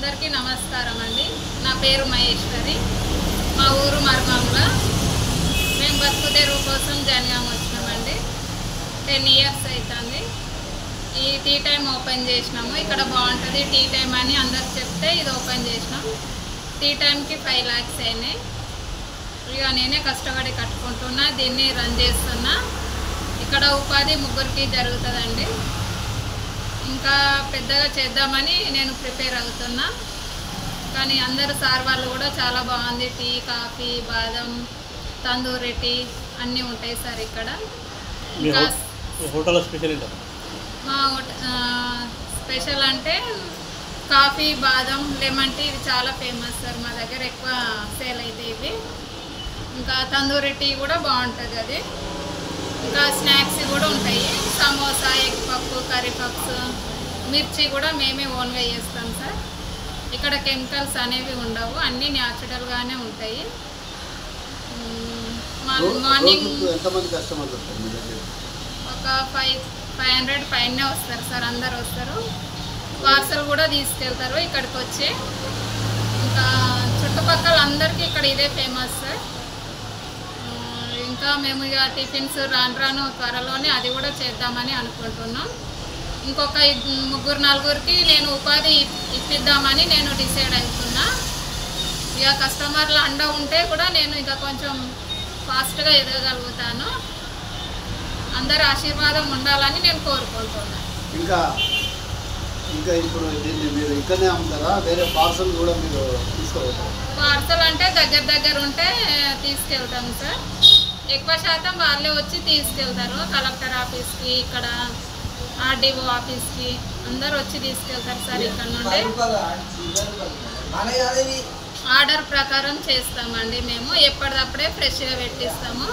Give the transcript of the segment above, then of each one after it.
అందరికీ నమస్కారం అండి. నా పేరు మహేశ్వరి. మా ఊరు మర్మంల. మేము బతుకు తెరువు కోసం జనగాం వచ్చినామండి. 10 ఇయర్స్ అవుతుంది. ఈ టీ టైం ఓపెన్ చేసినాము. ఇక్కడ బాగుంటుంది టీ టైం అని అందరు చెప్తే ఇది ఓపెన్ చేసినాం. టీ టైంకి 5 lakhs అయినాయి. ఇక నేనే కష్టపడి కట్టుకుంటున్నా, దీన్ని రన్ చేస్తున్నా. ఇక్కడ ఉపాధి ముగ్గురికి జరుగుతుందండి. ఇంకా పెద్దగా చేద్దామని నేను ప్రిపేర్ అవుతున్నా. కానీ అందరు సార్ వాళ్ళు కూడా చాలా బాగుంది. టీ, కాఫీ, బాదం, తందూరి టీ అన్నీ ఉంటాయి సార్ ఇక్కడ. ఇంకా హోటల్ స్పెషల్ మా స్పెషల్ అంటే కాఫీ, బాదం, లెమన్ టీ ఇవి చాలా ఫేమస్ సార్. మా దగ్గర ఎక్కువ సేల్ అయితే ఇవి. ఇంకా తందూరి టీ కూడా బాగుంటుంది అది. ఇంకా స్నాక్స్ కూడా ఉంటాయి. సమోసా, ఎగ్ పప్పు, కర్రీ పప్స్, మిర్చి కూడా మేమే ఓన్గా చేస్తాం సార్. ఇక్కడ కెమికల్స్ అనేవి ఉండవు, అన్నీ న్యాచురల్గానే ఉంటాయి. మార్నింగ్ ఒక 500 పైనే వస్తారు సార్. అందరు వస్తారు. పార్సల్ కూడా తీసుకెళ్తారు ఇక్కడికి వచ్చి. ఇంకా చుట్టుపక్కల అందరికీ ఇక్కడ ఇదే ఫేమస్ సార్. ఇంకా మేము ఇక టిఫిన్స్ రాను త్వరలోనే అది కూడా చేద్దామని అనుకుంటున్నాం. ఇంకొక 3-4 నేను ఉపాధి ఇప్పిద్దామని నేను డిసైడ్ అవుతున్నా. ఇక కస్టమర్ల అండ ఉంటే కూడా నేను ఇంకా కొంచెం ఫాస్ట్గా ఎదగగలుగుతాను. అందరి ఆశీర్వాదం ఉండాలని నేను కోరుకుంటున్నాను. ఇంకా ఇప్పుడు దీన్ని మీరు ఇక్కడనే అమ్ముతారా? వేరే పార్సల్ కూడా మీరు తీసుకెళ్తారా? పార్సల్ అంటే దగ్గర ఉంటే తీసుకెళ్తాం సార్. ఎక్కువ శాతం వాళ్ళే వచ్చి తీసుకెళ్తారు. కలెక్టర్ ఆఫీస్కి, ఇక్కడ ఆర్డీఓ ఆఫీస్కి అందరు వచ్చి తీసుకెళ్తారు సార్. ఇక్కడ నుండి ఆర్డర్ ప్రకారం చేస్తామండి. మేము ఎప్పటికప్పుడే ఫ్రెష్గా పెట్టిస్తాము.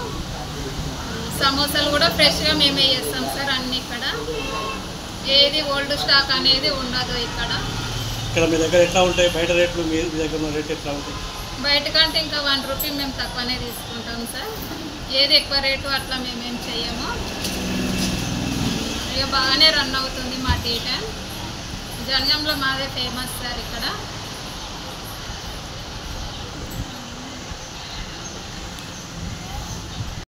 సమోసాలు కూడా ఫ్రెష్గా మేమే చేస్తాం సార్. అన్నీ ఇక్కడ ఏది ఓల్డ్ స్టాక్ అనేది ఉండదు. ఇక్కడ మీ దగ్గర ఎట్లా ఉంటాయి? బయట రేట్లు మీ దగ్గర రేట్ ఎట్లా ఉంటాయి? బయట కంటే ఇంకా 1 రూపీ మేము తక్కువనే తీసుకుంటాం సార్. ఏది ఎక్కువ రేటు అట్లా మేమేం చెయ్యము. ఇక బాగానే రన్ అవుతుంది మా టీ టైం. జనగాంలో మాదే ఫేమస్ సార్ ఇక్కడ.